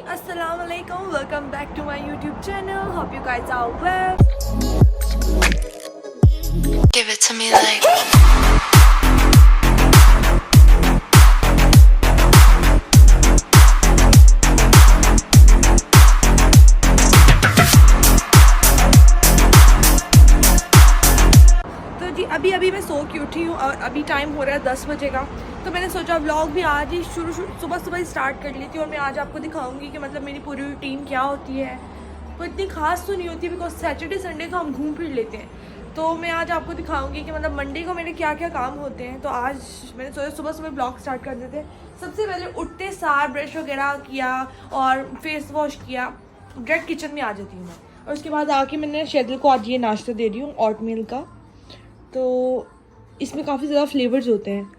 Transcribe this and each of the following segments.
Assalamualaikum, welcome back to my YouTube channel. Hope you guys are well. Give it to me like तो जी अभी मैं सो के उठी हूँ और अभी टाइम हो रहा है 10 बजे का। तो मैंने सोचा व्लॉग भी आज ही सुबह ही स्टार्ट कर लेती हूँ और मैं आज आपको दिखाऊंगी कि मतलब मेरी पूरी रूटीन क्या होती है। वो इतनी खास तो नहीं होती बिकॉज सैटरडे संडे को हम घूम फिर लेते हैं। तो मैं आज आपको दिखाऊंगी कि मतलब मंडे को मेरे क्या क्या काम होते हैं। तो आज मैंने सोचा सुबह ब्लॉग स्टार्ट कर देते हैं। सबसे पहले उठते सार ब्रश वगैरह किया और फेस वॉश किया, डायरेक्ट किचन में आ जाती हूँ मैं। और उसके बाद आके मैंने शेदिल को आज ये नाश्ता दे रही हूँ ऑटमील का। तो इसमें काफ़ी ज़्यादा फ्लेवर्स होते हैं,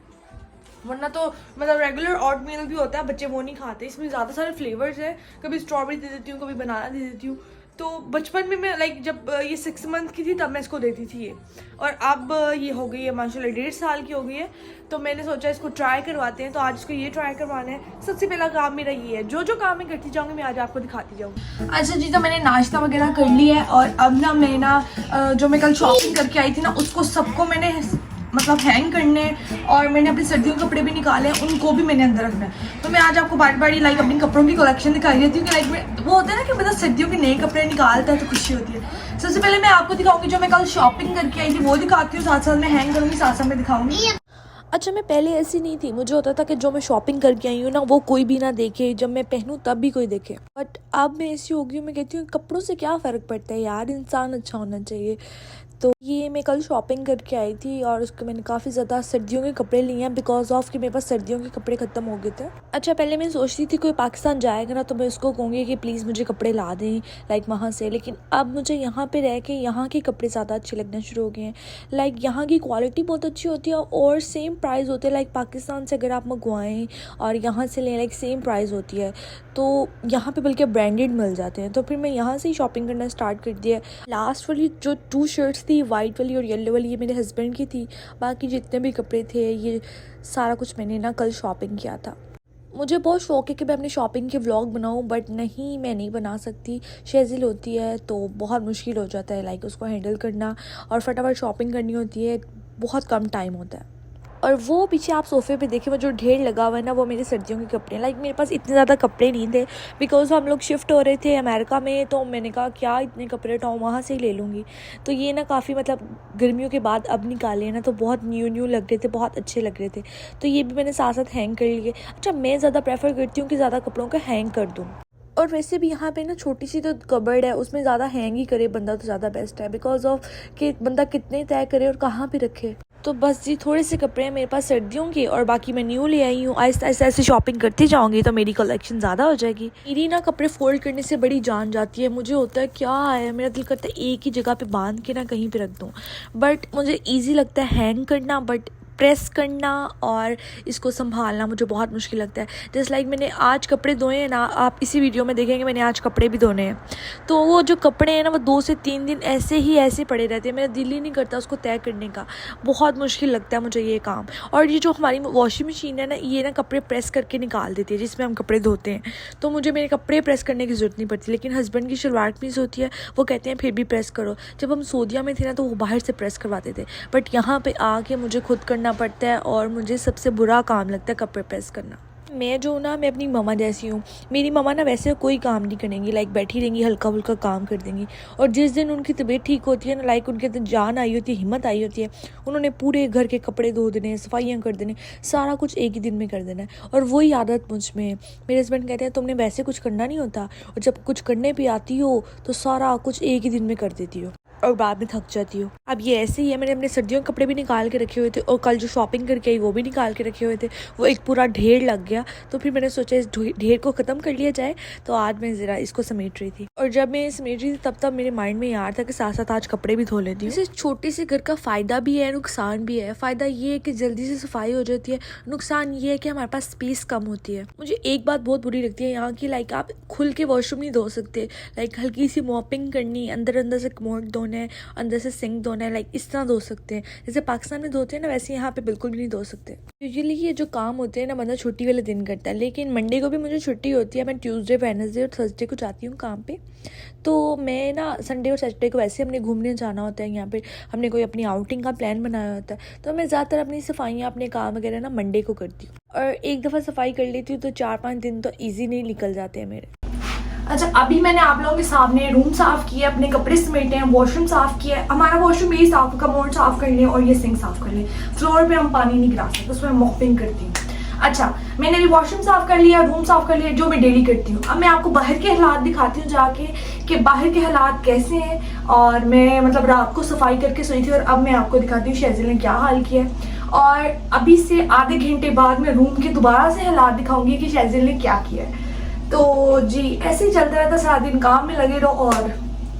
वरना तो मतलब रेगुलर ऑट मील भी होता है, बच्चे वो नहीं खाते। इसमें ज़्यादा सारे फ्लेवर्स हैं, कभी स्ट्रॉबेरी दे देती हूँ, कभी बनाना दे देती हूँ। तो बचपन में मैं लाइक जब ये 6 मंथ की थी तब मैं इसको देती थी ये, और अब ये हो गई है माशाल्लाह 1.5 साल की हो गई है। तो मैंने सोचा इसको ट्राई करवाते हैं, तो आज इसको ये ट्राई करवाना है। सबसे पहला काम मेरा ये है, जो काम मैं करती जाऊँगी मैं आज आपको दिखाती जाऊँगी। अच्छा जी, तो मैंने नाश्ता वगैरह कर लिया है और अब ना मैं ना जो मैं कल शॉपिंग करके आई थी ना उसको सबको मैंने मतलब हैंग करने, और मैंने अपने सर्दियों के कपड़े भी निकाले हैं, उनको भी मैंने अंदर रखना है। तो मैं आज आपको बारी बारी लाइक अपनी कपड़ों की कलेक्शन दिखाई देती हूँ कि लाइक वो होता है ना कि मतलब सर्दियों के नए कपड़े निकालता है तो खुशी होती है। सबसे पहले मैं आपको दिखाऊंगी जो मैं कल शॉपिंग करके आई थी वो दिखाती हूँ, साथ साथ मैं हैंग करूँगी, साथ साथ में दिखाऊंगी। अच्छा, मैं पहले ऐसी नहीं थी। मुझे होता था कि जो मैं शॉपिंग करके आई हूँ ना वो कोई भी ना देखे, जब मैं पहनूँ तब भी कोई देखे। बट अब मैं ऐसी हो गई हूँ, मैं कहती हूँ कपड़ों से क्या फ़र्क पड़ता है यार, इंसान अच्छा होना चाहिए। तो ये मैं कल शॉपिंग करके आई थी और उसके मैंने काफ़ी ज़्यादा सर्दियों के कपड़े लिए हैं बिकॉज ऑफ कि मेरे पास सर्दियों के कपड़े ख़त्म हो गए थे। अच्छा, पहले मैं सोचती थी कोई पाकिस्तान जाएगा ना तो मैं उसको कहूँगी कि प्लीज़ मुझे कपड़े ला दें लाइक वहाँ से, लेकिन अब मुझे यहाँ पे रह के यहाँ के कपड़े ज़्यादा अच्छे लगना शुरू हो गए हैं। लाइक यहाँ की क्वालिटी बहुत अच्छी होती है और सेम प्राइस होते हैं। लाइक पाकिस्तान से अगर आप मंगवाएँ और यहाँ से लें लाइक सेम प्राइस होती है, तो यहाँ पे बल्कि ब्रांडेड मिल जाते हैं। तो फिर मैं यहाँ से ही शॉपिंग करना स्टार्ट कर दिया। लास्ट वाली जो 2 शर्ट्स थी, वाइट वाली और येलो वाली, ये मेरे हस्बैंड की थी। बाकी जितने भी कपड़े थे ये सारा कुछ मैंने ना कल शॉपिंग किया था। मुझे बहुत शौक है कि मैं अपनी शॉपिंग के व्लॉग बनाऊं, बट नहीं, मैं नहीं बना सकती। शेजिल होती है तो बहुत मुश्किल हो जाता है लाइक उसको हैंडल करना, और फटाफट शॉपिंग करनी होती है, बहुत कम टाइम होता है। और वो पीछे आप सोफ़े पे देखें वो जो ढेर लगा हुआ है ना, वो मेरे सर्दियों के कपड़े हैं। लाइक मेरे पास इतने ज़्यादा कपड़े नहीं थे बिकॉज हम लोग शिफ्ट हो रहे थे अमेरिका में, तो मैंने कहा क्या इतने कपड़े उठाऊँ, वहाँ से ही ले लूँगी। तो ये ना काफ़ी मतलब गर्मियों के बाद अब निकाले ना तो बहुत न्यू लग रहे थे, बहुत अच्छे लग रहे थे। तो ये भी मैंने साथ साथ हैंग कर लिए। अच्छा, मैं ज़्यादा प्रेफर करती हूँ कि ज़्यादा कपड़ों को हैंग कर दूँ, और वैसे भी यहाँ पे ना छोटी सी तो कबर्ड है, उसमें ज़्यादा हैंग ही करे बंदा तो ज़्यादा बेस्ट है बिकॉज ऑफ कि बंदा कितने तय करे और कहाँ पे रखे। तो बस जी, थोड़े से कपड़े हैं मेरे पास सर्दियों के और बाकी मैं न्यू ले आई हूँ। आहिस्ता आहिस्ता ऐसे शॉपिंग करती जाऊँगी तो मेरी कलेक्शन ज़्यादा हो जाएगी। मेरी ना कपड़े फोल्ड करने से बड़ी जान जाती है। मुझे होता है क्या है, मेरा दिल करता है एक ही जगह पे बांध के ना कहीं पे रख दूँ, बट मुझे ईजी लगता है हैंग करना, बट प्रेस करना और इसको संभालना मुझे बहुत मुश्किल लगता है। जैसे लाइक मैंने आज कपड़े धोए हैं ना, आप इसी वीडियो में देखेंगे मैंने आज कपड़े भी धोने हैं। तो वो जो कपड़े हैं ना वो 2 से 3 दिन ऐसे पड़े रहते हैं, मेरा दिल ही नहीं करता उसको तय करने का। बहुत मुश्किल लगता है मुझे ये काम। और ये जो हमारी वॉशिंग मशीन है ना, ये ना कपड़े प्रेस करके निकाल देती है जिसमें हम कपड़े धोते हैं, तो मुझे मेरे कपड़े प्रेस करने की ज़रूरत नहीं पड़ती। लेकिन हस्बैंड की शलवार कमीज़ होती है, वो कहते हैं फिर भी प्रेस करो। जब हम सऊदीया में थे ना तो वो बाहर से प्रेस करवाते थे, बट यहाँ पर आके मुझे खुद करना पड़ता है और मुझे सबसे बुरा काम लगता है कपड़े प्रेस करना। मैं जो ना, मैं अपनी मम्मा जैसी हूँ। मेरी मम्मा ना वैसे कोई काम नहीं करेंगी, लाइक बैठी रहेंगी, हल्का फुल्का काम कर देंगी। और जिस दिन उनकी तबीयत ठीक होती है ना, लाइक उनके अंदर जान आई होती है, हिम्मत आई होती है, उन्होंने पूरे घर के कपड़े धो देने, सफाइयाँ कर देने, सारा कुछ एक ही दिन में कर देना है। और वही आदत मुझ में है। मेरे हस्बैंड कहते हैं तुमने वैसे कुछ करना नहीं होता, और जब कुछ करने पर आती हो तो सारा कुछ एक ही दिन में कर देती हो और बाद में थक जाती हो। अब ये ऐसे ही है, मैंने अपने सर्दियों के कपड़े भी निकाल के रखे हुए थे और कल जो शॉपिंग करके आई वो भी निकाल के रखे हुए थे। वो एक पूरा ढेर लग गया, तो फिर मैंने सोचा इस ढेर को ख़त्म कर लिया जाए। तो आज मैं ज़रा इसको समेट रही थी, और जब मैं समेट रही थी तब मेरे माइंड में याद था कि साथ साथ आज कपड़े भी धो लेती हूँ। इसे छोटे से घर का फ़ायदा भी है, नुकसान भी है। फ़ायदा ये है कि जल्दी से सफाई हो जाती है, नुकसान ये है कि हमारे पास स्पेस कम होती है। मुझे एक बात बहुत बुरी लगती है यहाँ की, लाइक आप खुल के वॉशरूम नहीं धो सकते। लाइक हल्की सी मॉपिंग करनी, अंदर से कमोड धोनी, धोना है, अंदर से सिंक धोना है, लाइक इस तरह धो सकते हैं जैसे पाकिस्तान में धोते हैं ना, वैसे यहाँ पे बिल्कुल भी नहीं धो सकते। यूजुअली ये जो काम होते हैं ना बंदा छुट्टी वाले दिन करता है, लेकिन मंडे को भी मुझे छुट्टी होती है। मैं ट्यूसडे, वेडनेसडे और थर्सडे को जाती हूँ काम पे। तो मैं ना संडे और सैटरडे को वैसे हमने घूमने जाना होता है, यहाँ पे हमने कोई अपनी आउटिंग का प्लान बनाया होता है, तो मैं ज़्यादातर अपनी सफाइयाँ, अपने काम वगैरह ना मंडे को करती हूँ। और एक दफ़ा सफाई कर लेती हूँ तो 4-5 दिन तो ईजी नहीं निकल जाते हैं मेरे। अच्छा, अभी मैंने आप लोगों के सामने रूम साफ़ किया, अपने कपड़े समेटे हैं, वॉशरूम साफ़ किया है। हमारा वॉशरूम यही साफ़, कमोड साफ़ कर लें और ये सिंक साफ़ कर लें। फ्लोर पे हम पानी नहीं गिरा सकते, उसमें मॉपिंग करती हूँ। अच्छा, मैंने अभी वॉशरूम साफ़ कर लिया, रूम साफ़ कर लिया, जो मैं डेली करती हूँ। अब मैं आपको बाहर के हालात दिखाती हूँ जाके कि बाहर के हालात कैसे हैं। और मैं मतलब रात को सफाई करके सोई थी और अब मैं आपको दिखाती हूँ शेजिल ने क्या हाल किया है। और अभी से आधे घंटे बाद मैं रूम के दोबारा से हालात दिखाऊंगी कि शेजिल ने क्या किया है। तो जी ऐसे ही चलता रहता, सारा दिन काम में लगे रहो और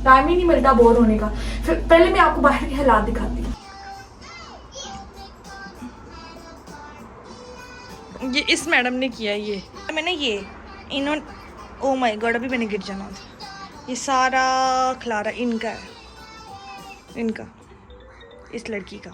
टाइम ही नहीं मिलता बोर होने का। फिर पहले मैं आपको बाहर के हालात दिखाती हूँ। ये इस मैडम ने किया, ये मैंने इन्होंने, ओ माय गॉड, अभी मैंने गिर जाना था। ये सारा खलारा इनका है, इनका, इस लड़की का।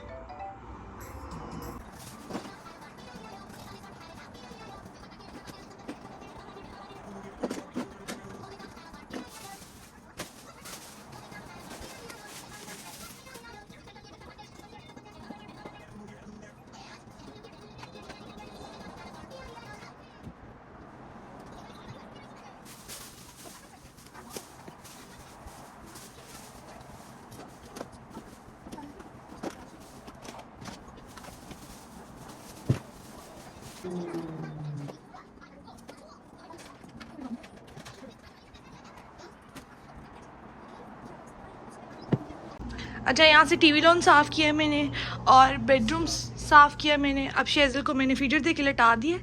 अच्छा, यहाँ से टीवी लॉन साफ़ किया है मैंने और बेडरूम साफ़ किया मैंने। अब शेजिल को मैंने फीडर दे के लटा दिया।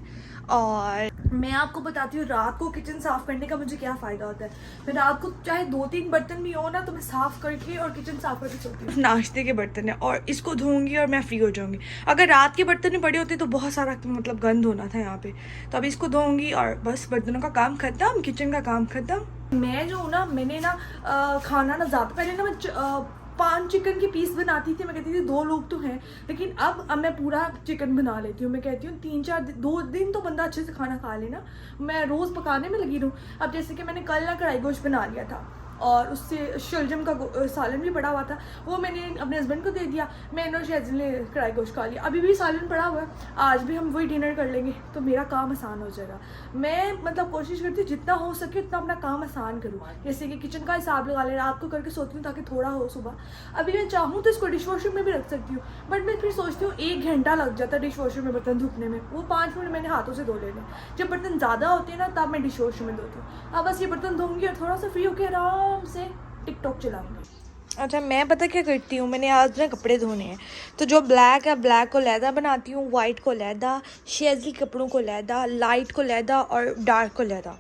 और मैं आपको बताती हूँ रात को किचन साफ़ करने का मुझे क्या फ़ायदा होता है। मैं रात को चाहे 2-3 बर्तन भी हो ना तो मैं साफ़ करके और किचन साफ़ करके सोती हूँ। नाश्ते के बर्तन है और इसको धोऊंगी और मैं फ्री हो जाऊँगी। अगर रात के बर्तन में पड़े होते तो बहुत सारा मतलब गंद होना था यहाँ पे, तो अब इसको धोऊंगी और बस बर्तनों का काम ख़त्म, किचन का काम ख़त्म। मैं जो हूँ ना, मैंने ना खाना ना ज़्यादा, पहले ना मैं 5 चिकन के पीस बनाती थी। मैं कहती थी 2 लोग तो हैं, लेकिन अब मैं पूरा चिकन बना लेती हूँ। मैं कहती हूँ 2 दिन तो बंदा अच्छे से खाना खा लेना, मैं रोज़ पकाने में लगी रहूँ। अब जैसे कि मैंने कल ना कढ़ाई गोश्त बना लिया था और उससे शलजम का सालन भी पड़ा हुआ था, वो मैंने अपने हस्बैंड को दे दिया। मैंने और शेजिल ने कढ़ाई गोश्त खा लिया। अभी भी सालन पड़ा हुआ है, आज भी हम वही डिनर कर लेंगे तो मेरा काम आसान हो जाएगा। मैं मतलब कोशिश करती हूँ जितना हो सके उतना अपना काम आसान करूँ। जैसे कि किचन का हिसाब लगा ले, रात को करके सोती हूँ ताकि थोड़ा हो सुबह। अभी मैं चाहूँ तो इसको डिश वॉशर में भी रख सकती हूँ, बट मैं फिर सोचती हूँ 1 घंटा लग जाता है डिश वॉशर में बर्तन धोने में, वो 5 मिनट मैंने हाथों से धो लेने। जब बर्तन ज़्यादा होते हैं ना तब मैं डिश वॉशर में धोती हूँ। अब बस ये बर्तन धोऊंगी और थोड़ा सा फ्री होकर आराम से टिकटॉक चलाऊंगी। अच्छा, मैं पता क्या करती हूँ, मैंने आज ना कपड़े धोने हैं तो जो ब्लैक है ब्लैक को लैदा बनाती हूँ, वाइट को लैदा, शेजिल कपड़ों को लैदा, लाइट को लैदा और डार्क को लैदा।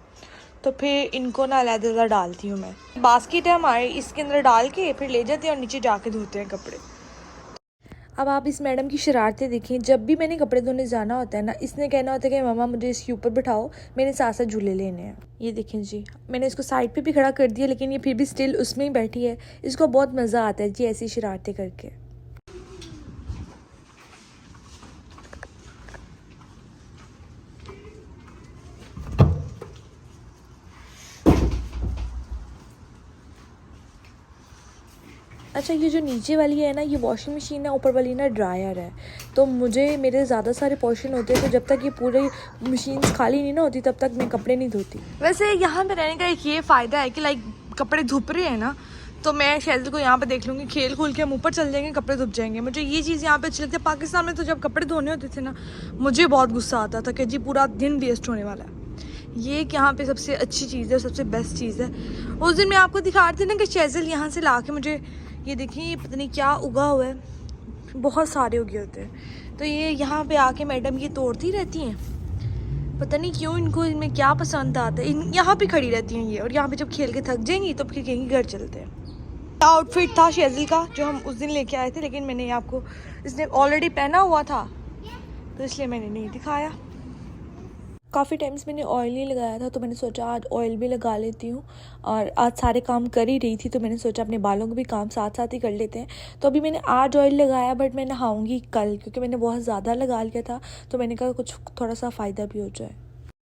तो फिर इनको ना लैदा डालती हूँ मैं। बास्केट है हमारे, इसके अंदर डाल के फिर ले जाते हैं और नीचे जाके धोते हैं कपड़े। अब आप इस मैडम की शरारतें देखें, जब भी मैंने कपड़े धोने जाना होता है ना, इसने कहना होता है कि मम्मा मुझे इसके ऊपर बिठाओ, मेरे साथ साथ झूले लेने हैं। ये देखें जी, मैंने इसको साइड पे भी खड़ा कर दिया लेकिन ये फिर भी स्टिल उसमें ही बैठी है। इसको बहुत मज़ा आता है जी ऐसी शरारतें करके। अच्छा, ये जो नीचे वाली है ना, ये वॉशिंग मशीन है, ऊपर वाली ना ड्रायर है। तो मुझे मेरे ज़्यादा सारे पोर्शन होते हैं, तो जब तक ये पूरी मशीन खाली नहीं ना होती तब तक मैं कपड़े नहीं धोती। वैसे यहाँ पे रहने का एक ये फ़ायदा है कि लाइक कपड़े धुप रहे हैं ना, तो मैं शेजिल को यहाँ पे देख लूँगी, खेल खूल के हम ऊपर चल जाएंगे, कपड़े धुप जाएंगे। मुझे ये चीज़ यहाँ पे अच्छी लगती है। पाकिस्तान में तो जब कपड़े धोने होते थे ना, मुझे बहुत गुस्सा आता था कि जी पूरा दिन वेस्ट होने वाला है। ये यहाँ पे सबसे अच्छी चीज़ है, सबसे बेस्ट चीज़ है। उस दिन मैं आपको दिखा रही थी ना कि शेजिल यहाँ से ला के मुझे, ये देखिए ये पता नहीं क्या उगा हुआ है, बहुत सारे उगे होते हैं। तो ये यहाँ पे आके मैडम ये तोड़ती रहती हैं, पता नहीं क्यों इनको इनमें क्या पसंद आता है। यहाँ पे खड़ी रहती हैं ये, और यहाँ पे जब खेल के थक जाएंगी तो फिर कहेंगी घर चलते हैं। आउटफिट था शेजिल का जो हम उस दिन लेके आए थे, लेकिन मैंने आपको, इसने ऑलरेडी पहना हुआ था तो इसलिए मैंने नहीं दिखाया। काफ़ी टाइम्स मैंने ऑयल नहीं लगाया था, तो मैंने सोचा आज ऑयल भी लगा लेती हूँ। और आज सारे काम कर ही रही थी, तो मैंने सोचा अपने बालों को भी काम साथ साथ ही कर लेते हैं। तो अभी मैंने आज ऑयल लगाया, बट मैं नहाऊंगी कल, क्योंकि मैंने बहुत ज़्यादा लगा लिया था। तो मैंने कहा कुछ थोड़ा सा फ़ायदा भी हो जाए।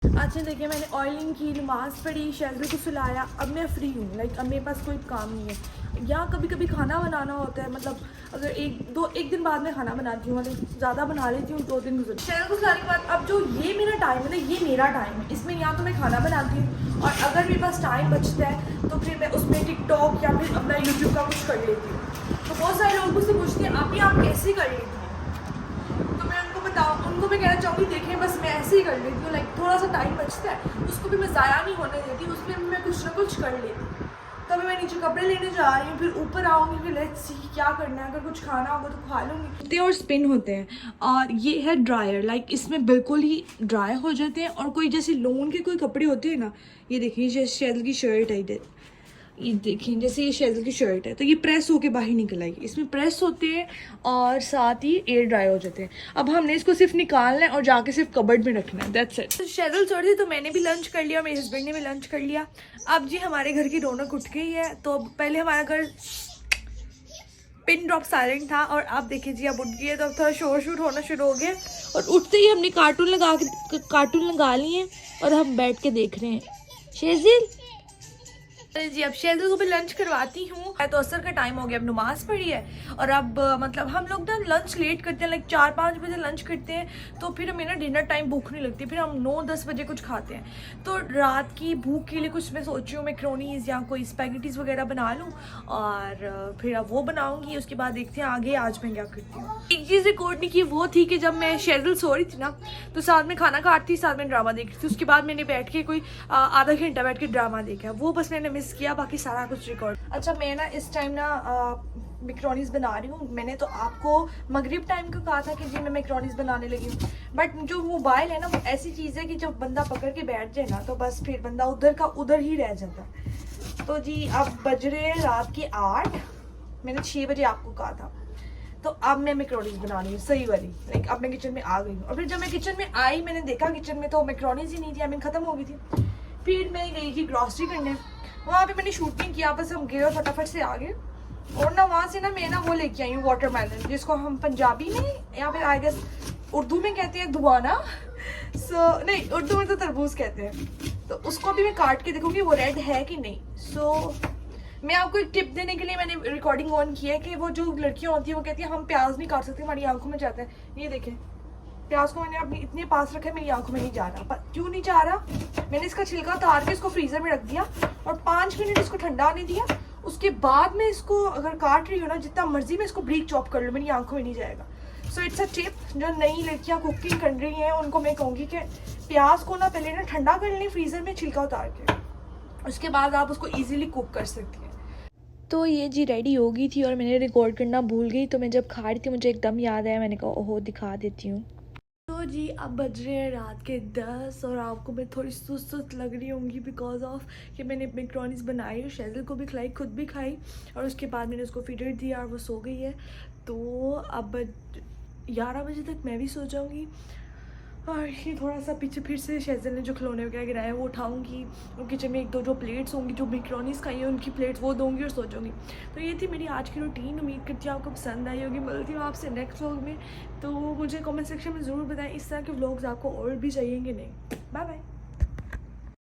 अच्छा देखिए, मैंने ऑयलिंग की, नमाज़ पढ़ी, शैलरी को सुलाया, अब मैं फ्री हूँ। लाइक अब मेरे पास कोई काम नहीं है। या कभी कभी खाना बनाना होता है, मतलब अगर एक दिन बाद में खाना बनाती हूँ, मतलब ज़्यादा बना लेती हूँ, 2 दिन गुजर। शैलरी को सुलाने के बाद अब जो ये मेरा टाइम है ना, ये मेरा टाइम है। इसमें या तो मैं खाना बनाती हूँ, और अगर मेरे पास टाइम बचता है तो फिर मैं उसमें टिकटॉक या फिर अपना यूट्यूब का कुछ कर लेती हूँ। तो बहुत सारे लोग मुझसे पूछते हैं आप कैसे कर लेती हैं, तो मैं उनको मैं कहना चाहूँगी, देखें बस मैं ऐसे ही कर लेती हूँ। लाइक थोड़ा सा टाइम बचता है, उसको भी मैं ज़ाया नहीं होने देती, उसमें भी मैं कुछ ना कुछ कर लेती हूँ। तो अभी मैं नीचे कपड़े लेने जा रही हूँ, फिर ऊपर आऊँगी, फिर लेट्स सी क्या करना है। अगर कुछ खाना होगा तो खा लूँगी। और स्पिन होते हैं, और ये है ड्रायर। लाइक इसमें बिल्कुल ही ड्राई हो जाते हैं। और कोई जैसे लोन के कोई कपड़े होते हैं ना, ये देखिए शेल की शर्ट है, ये देखिए जैसे ये शेज़ल की शर्ट है, तो ये प्रेस होके बाहर निकल आएगी। इसमें प्रेस होते हैं और साथ ही एयर ड्राई हो जाते हैं। अब हमने इसको सिर्फ निकालना है और जाके सिर्फ कबर्ड में रखना है, दैट्स इट। शेज़ल सो रही थी, तो मैंने भी लंच कर लिया, मेरे हस्बैंड ने भी लंच कर लिया। अब जी हमारे घर की रौनक उठ गई है। तो पहले हमारा घर पिन ड्रॉप साइलेंट था, और अब देखिए जी अब उठ गई है, तो अब थोड़ा शोर शूट होना शुरू हो गया। और उठते ही हमने कार्टून लगा लिए और हम बैठ के देख रहे हैं। शेज़ल जी, अब शेज़ल को भी लंच करवाती हूँ। तो असर का टाइम हो गया, अब नमाज पढ़ी है। और अब मतलब हम लोग ना लंच लेट करते हैं, लाइक 4-5 बजे लंच करते हैं, तो फिर हमें ना डिनर टाइम भूख नहीं लगती, फिर हम 9-10 बजे कुछ खाते हैं। तो रात की भूख के लिए कुछ मैं सोच रही हूँ मैक्रोनीज या कोई स्पैगेटीज वगैरह बना लूँ, और फिर अब वो बनाऊँगी। उसके बाद देखते हैं आगे आज मैं क्या करती हूँ। एक चीज़ रिकॉर्ड नहीं की, वो थी कि जब मैं शेज़ल सो रही थी ना, तो साथ में खाना खाती थी, साथ में ड्रामा देख रही थी। उसके बाद मैंने बैठ के कोई आधा घंटा बैठ के ड्रामा देखा, वो बस मैंने मिस किया, बाकी सारा कुछ रिकॉर्ड। अच्छा मैं ना इस टाइम ना मैक्रोनीज बना रही हूँ। मैंने तो आपको मगरिब टाइम को कहा था कि जी मैं मैक्रोनीज बनाने लगी हूँ, बट जो मोबाइल है ना, वो ऐसी चीज़ है कि जब बंदा पकड़ के बैठ जाए ना, तो बस फिर बंदा उधर का उधर ही रह जाता। तो जी अब बज रहे हैं रात के 8, मैंने 6 बजे आपको कहा था। तो अब मैं मैक्रोनीज बना रही हूँ, सही वाली। लाइक अब मैं किचन में आ गई हूँ, और फिर जब मैं किचन में आई, मैंने देखा किचन में तो मैक्रोनीज ही नहीं थी, आई मीन ख़त्म हो गई थी। फिर मैं गई थी ग्रॉसरी करने, वहाँ पे मैंने शूट नहीं किया, बस हम गए और फटाफट से आ गए। और ना वहाँ से ना मैं ना वो लेके आई हूँ वाटरमेलन, जिसको हम पंजाबी में या फिर आई गेस उर्दू में कहते हैं दुआना। नहीं, उर्दू में तो तरबूज कहते हैं। तो उसको भी मैं काट के देखूँगी वो रेड है कि नहीं। मैं आपको एक टिप देने के लिए मैंने रिकॉर्डिंग ऑन की है कि वो जो लड़कियाँ होती हैं वो कहती हैं हम प्याज नहीं काट सकते, हमारी आंखों में जाता है। ये देखें, प्याज को मैंने अपनी इतने पास रखा है, मेरी आंखों में नहीं जा रहा। पर क्यों नहीं जा रहा? मैंने इसका छिलका उतार के इसको फ्रीजर में रख दिया और 5 मिनट इसको ठंडा होने दिया। उसके बाद में इसको अगर काट रही हो ना, जितना मर्जी में इसको ब्रीक चॉप कर लो, मेरी आंखों में नहीं जाएगा। सो इट्स अ टिप, जो नई लड़कियां कुकिंग कर रही हैं उनको मैं कहूँगी कि प्याज को ना पहले ना ठंडा कर लें फ्रीजर में छिलका उतार के, उसके बाद आप उसको ईजिली कुक कर सकती हैं। तो ये जी रेडी हो गई थी और मैंने रिकॉर्ड करना भूल गई, तो मैं जब खा रही थी मुझे एकदम याद आया, मैंने कहा ओहो दिखा देती हूँ। तो जी अब बज रहे हैं रात के 10, और आपको मैं थोड़ी सुस्त लग रही होंगी बिकॉज ऑफ कि मैंने मैक्रोनीज बनाई और शेज़ल को भी खिलाई, खुद भी खाई, और उसके बाद मैंने उसको फीडर दिया और वो सो गई है। तो अब 11 बजे तक मैं भी सो जाऊँगी, और ये थोड़ा सा पीछे फिर से शेज़ल ने जो खिलौने वगैरह गिराए वो उठाऊंगी, और किचन में 1-2 जो प्लेट्स होंगी जो मैक्रोनीज खाई है उनकी प्लेट्स वो दूंगी और सो जाऊंगी। तो ये थी मेरी आज की रूटीन, उम्मीद करती हूँ आपको पसंद आई होगी। मिलती हूँ आपसे नेक्स्ट व्लॉग में, तो मुझे कमेंट सेक्शन में ज़रूर बताएं इस तरह के व्लॉग्स आपको और भी चाहिए कि नहीं। Bye bye.